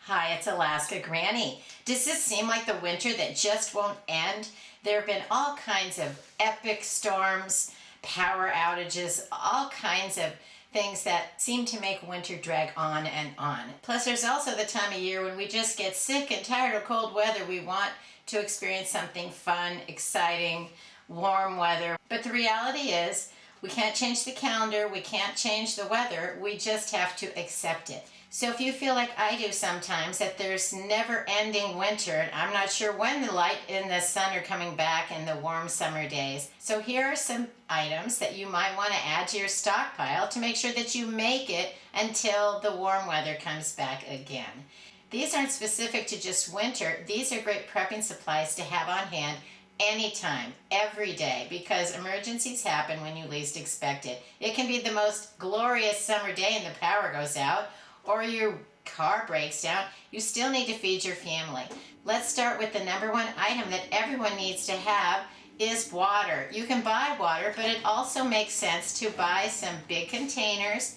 Hi, it's Alaska Granny. Does this seem like the winter that just won't end? There have been all kinds of epic storms, power outages, all kinds of things that seem to make winter drag on and on. Plus, there's also the time of year when we just get sick and tired of cold weather. We want to experience something fun, exciting, warm weather. But the reality is, we can't change the calendar, we can't change the weather, we just have to accept it. So if you feel like I do sometimes, that there's never-ending winter, and I'm not sure when the light and the sun are coming back in the warm summer days. So here are some items that you might want to add to your stockpile to make sure that you make it until the warm weather comes back again. These aren't specific to just winter. These are great prepping supplies to have on hand anytime, every day, because emergencies happen when you least expect it. It can be the most glorious summer day and the power goes out, or your car breaks down. You still need to feed your family. Let's start with the number one item that everyone needs to have is water. You can buy water, but it also makes sense to buy some big containers,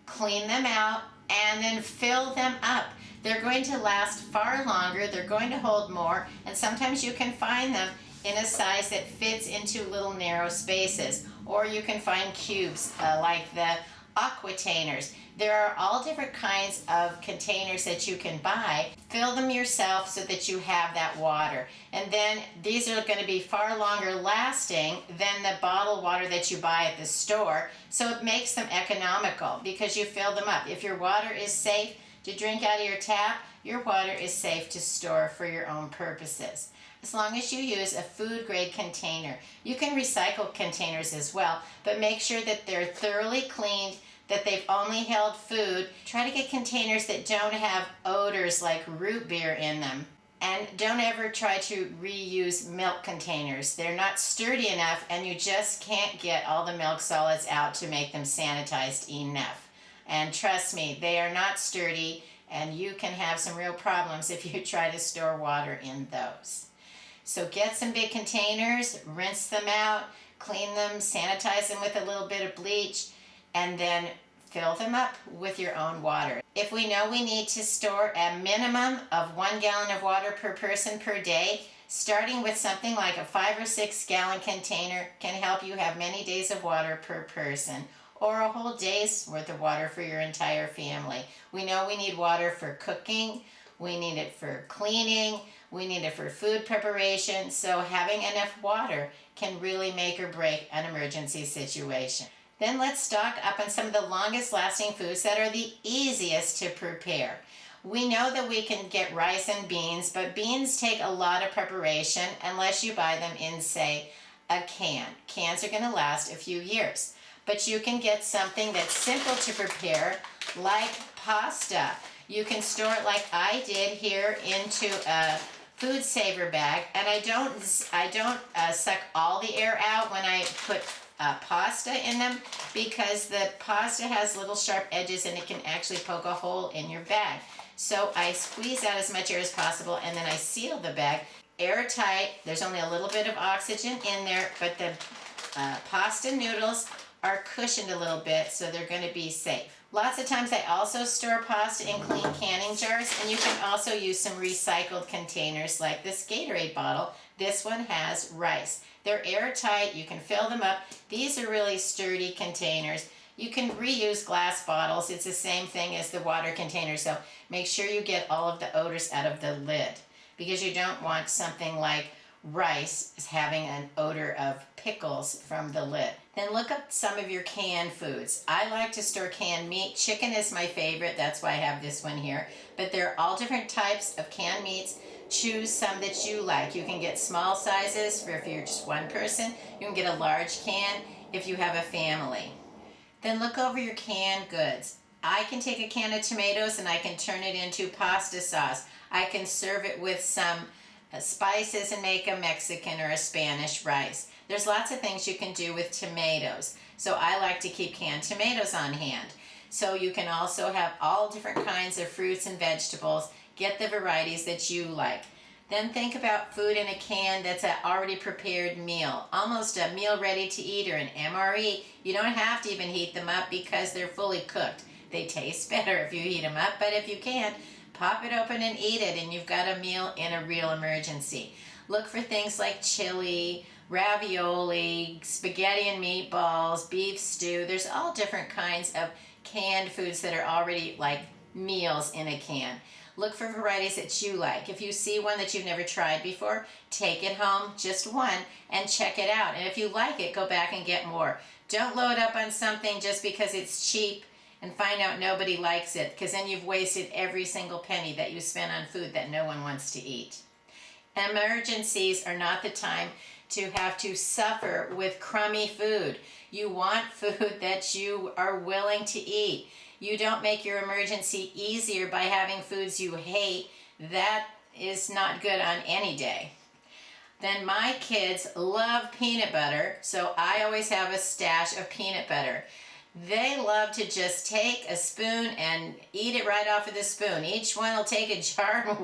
clean them out, and then fill them up. They're going to last far longer, they're going to hold more, and sometimes you can find them in a size that fits into little narrow spaces. Or you can find cubes like the aquatainers. There are all different kinds of containers that you can buy. Fill them yourself so that you have that water. And then these are going to be far longer lasting than the bottled water that you buy at the store. So it makes them economical because you fill them up. If your water is safe to drink out of your tap, your water is safe to store for your own purposes. As long as you use a food grade container. You can recycle containers as well, but make sure that they're thoroughly cleaned, that they've only held food. Try to get containers that don't have odors like root beer in them. And don't ever try to reuse milk containers. They're not sturdy enough and you just can't get all the milk solids out to make them sanitized enough. And trust me, they are not sturdy and you can have some real problems if you try to store water in those. So get some big containers, rinse them out, clean them, sanitize them with a little bit of bleach, and then fill them up with your own water. If we know we need to store a minimum of 1 gallon of water per person per day, starting with something like a 5 or 6 gallon container can help you have many days of water per person, or a whole day's worth of water for your entire family. We know we need water for cooking, we need it for cleaning, we need it for food preparation, so having enough water can really make or break an emergency situation. Then let's stock up on some of the longest lasting foods that are the easiest to prepare. We know that we can get rice and beans, but beans take a lot of preparation unless you buy them in, say, a can. Cans are going to last a few years. But you can get something that's simple to prepare, like pasta. You can store it like I did here into a food saver bag, and I don't suck all the air out when I put pasta in them, because the pasta has little sharp edges and it can actually poke a hole in your bag. So I squeeze out as much air as possible and then I seal the bag airtight. There's only a little bit of oxygen in there, but the pasta noodles are cushioned a little bit, so they're going to be safe. Lots of times I also store pasta in clean canning jars, and you can also use some recycled containers like this Gatorade bottle. This one has rice. They're airtight, you can fill them up. These are really sturdy containers. You can reuse glass bottles. It's the same thing as the water container, so make sure you get all of the odors out of the lid, because you don't want something like rice is having an odor of pickles from the lid. Then look up some of your canned foods. I like to store canned meat. Chicken is my favorite, that's why I have this one here. But there are all different types of canned meats. Choose some that you like. You can get small sizes for if you're just one person. You can get a large can if you have a family. Then look over your canned goods. I can take a can of tomatoes and I can turn it into pasta sauce. I can serve it with some spices and make a Mexican or a Spanish rice. There's lots of things you can do with tomatoes. So I like to keep canned tomatoes on hand. So you can also have all different kinds of fruits and vegetables. Get the varieties that you like. Then think about food in a can that's an already prepared meal, almost a meal ready to eat or an MRE. You don't have to even heat them up because they're fully cooked. They taste better if you heat them up, but if you can't, Pop it open and eat it, and you've got a meal in a real emergency. Look for things like chili, ravioli, spaghetti and meatballs, beef stew. There's all different kinds of canned foods that are already like meals in a can. Look for varieties that you like. If you see one that you've never tried before, take it home, just one, and check it out. And if you like it, go back and get more. Don't load up on something just because it's cheap and find out nobody likes it, because then you've wasted every single penny that you spent on food that no one wants to eat. Emergencies are not the time to have to suffer with crummy food. You want food that you are willing to eat. You don't make your emergency easier by having foods you hate. That is not good on any day. Then my kids love peanut butter, so I always have a stash of peanut butter. They love to just take a spoon and eat it right off of the spoon. Each one will take a jar,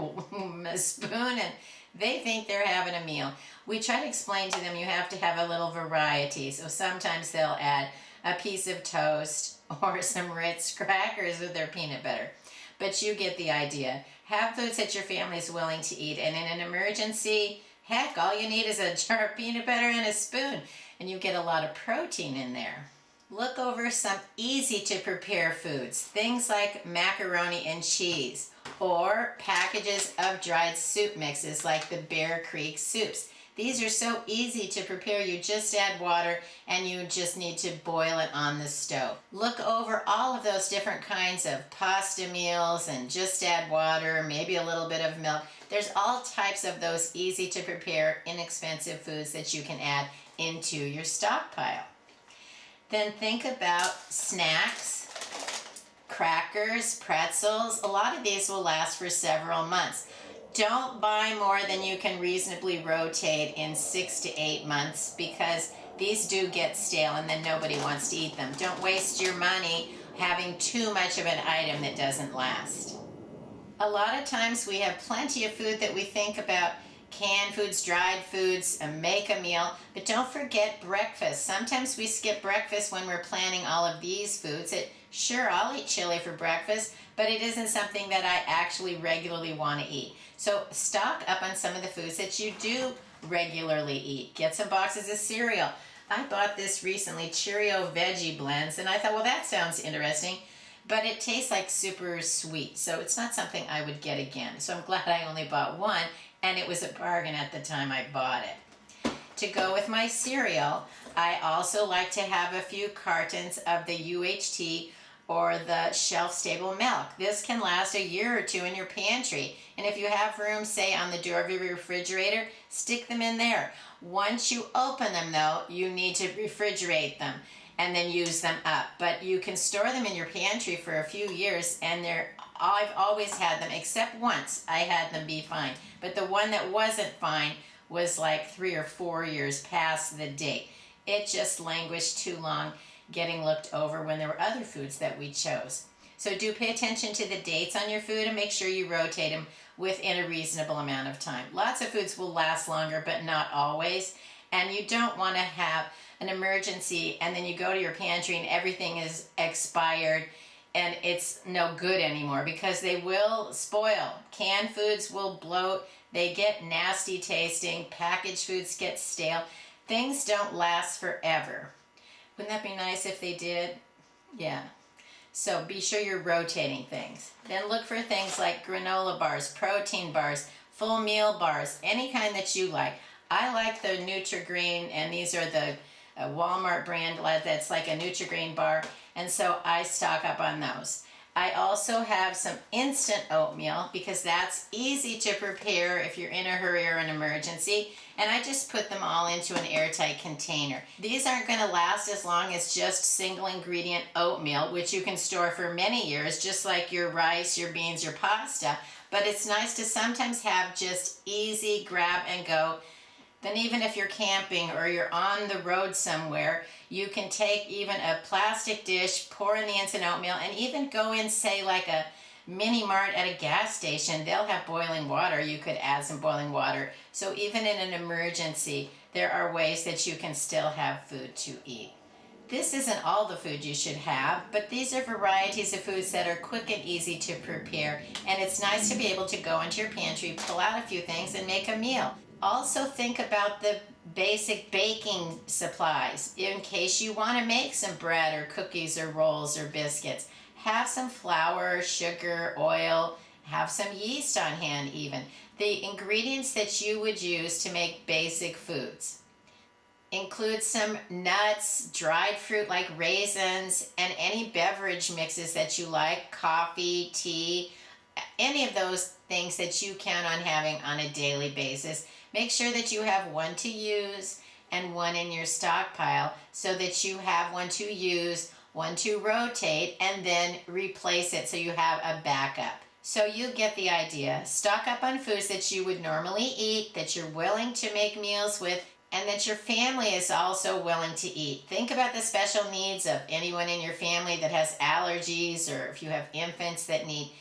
a spoon, and they think they're having a meal. We try to explain to them you have to have a little variety. So sometimes they'll add a piece of toast or some Ritz crackers with their peanut butter. But you get the idea. Have foods that your family is willing to eat. And in an emergency, heck, all you need is a jar of peanut butter and a spoon. And you get a lot of protein in there. Look over some easy to prepare foods. Things like macaroni and cheese. Or packages of dried soup mixes like the Bear Creek soups. These are so easy to prepare. You just add water and you just need to boil it on the stove. Look over all of those different kinds of pasta meals and just add water, maybe a little bit of milk. There's all types of those easy to prepare, inexpensive foods that you can add into your stockpile. Then think about snacks, crackers, pretzels. A lot of these will last for several months. Don't buy more than you can reasonably rotate in 6 to 8 months, because these do get stale and then nobody wants to eat them. Don't waste your money having too much of an item that doesn't last. A lot of times we have plenty of food that we think about, canned foods, dried foods, and make a meal, but don't forget breakfast. Sometimes we skip breakfast when we're planning all of these foods. Sure, I'll eat chili for breakfast, but it isn't something that I actually regularly want to eat. So stock up on some of the foods that you do regularly eat. Get some boxes of cereal. I bought this recently, Cheerio Veggie Blends, and I thought, well, that sounds interesting, but it tastes like super sweet, so it's not something I would get again. So I'm glad I only bought one, and it was a bargain at the time I bought it. To go with my cereal, I also like to have a few cartons of the UHT or the shelf-stable milk. This can last a year or two in your pantry. And if you have room, say, on the door of your refrigerator, stick them in there. Once you open them, though, you need to refrigerate them and then use them up. But you can store them in your pantry for a few years, and I've always had them, except once I had them be fine. But the one that wasn't fine was like 3 or 4 years past the date. It just languished too long getting looked over when there were other foods that we chose. So do pay attention to the dates on your food and make sure you rotate them within a reasonable amount of time. Lots of foods will last longer, but not always. And you don't want to have an emergency and then you go to your pantry and everything is expired and it's no good anymore, because they will spoil. Canned foods will bloat. They get nasty tasting. Packaged foods get stale. Things don't last forever. Wouldn't that be nice if they did? Yeah. So be sure you're rotating things. Then look for things like granola bars, protein bars, full meal bars, any kind that you like. I like the Nutri-Green, and these are the Walmart brand that's like a Nutri-Green bar, and so I stock up on those. I also have some instant oatmeal because that's easy to prepare if you're in a hurry or an emergency, and I just put them all into an airtight container. These aren't going to last as long as just single ingredient oatmeal, which you can store for many years, just like your rice, your beans, your pasta, but it's nice to sometimes have just easy grab and go. Then even if you're camping or you're on the road somewhere, you can take even a plastic dish, pour in the instant oatmeal, and even go in, say, like a mini mart at a gas station. They'll have boiling water. You could add some boiling water. So even in an emergency, there are ways that you can still have food to eat. This isn't all the food you should have, but these are varieties of foods that are quick and easy to prepare, and it's nice to be able to go into your pantry, pull out a few things, and make a meal. Also think about the basic baking supplies in case you want to make some bread or cookies or rolls or biscuits. Have some flour, sugar, oil, have some yeast on hand even. The ingredients that you would use to make basic foods. Include some nuts, dried fruit like raisins, and any beverage mixes that you like, coffee, tea, any of those things that you count on having on a daily basis. Make sure that you have one to use and one in your stockpile so that you have one to use, one to rotate, and then replace it so you have a backup. So you get the idea. Stock up on foods that you would normally eat, that you're willing to make meals with, and that your family is also willing to eat. Think about the special needs of anyone in your family that has allergies, or if you have infants that need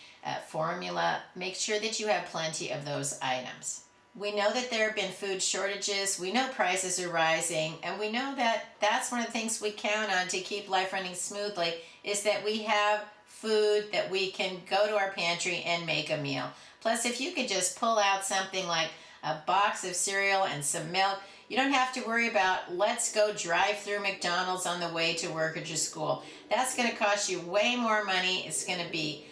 formula. Make sure that you have plenty of those items. We know that there have been food shortages, we know prices are rising, and we know that that's one of the things we count on to keep life running smoothly, is that we have food that we can go to our pantry and make a meal. Plus, if you could just pull out something like a box of cereal and some milk, you don't have to worry about, let's go drive through McDonald's on the way to work or to school. That's going to cost you way more money. It's going to be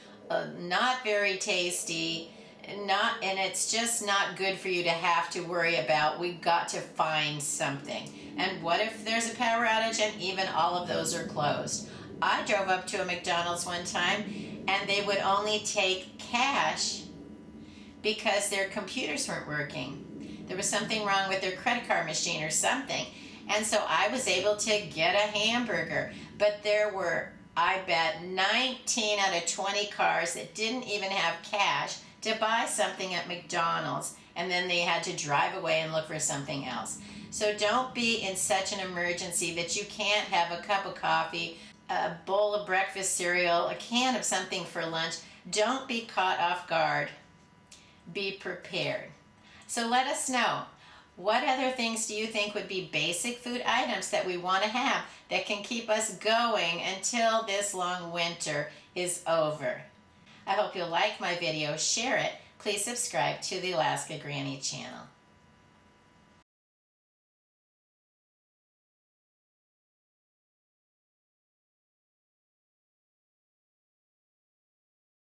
not very tasty, and it's just not good for you to have to worry about. We've got to find something. And what if there's a power outage and even all of those are closed? I drove up to a McDonald's one time and they would only take cash because their computers weren't working. There was something wrong with their credit card machine or something. And so I was able to get a hamburger. But there were, I bet, 19 out of 20 cars that didn't even have cash to buy something at McDonald's. And then they had to drive away and look for something else. So don't be in such an emergency that you can't have a cup of coffee, a bowl of breakfast cereal, a can of something for lunch. Don't be caught off guard. Be prepared. So let us know, what other things do you think would be basic food items that we want to have that can keep us going until this long winter is over? I hope you'll like my video, share it. Please subscribe to the Alaska Granny channel.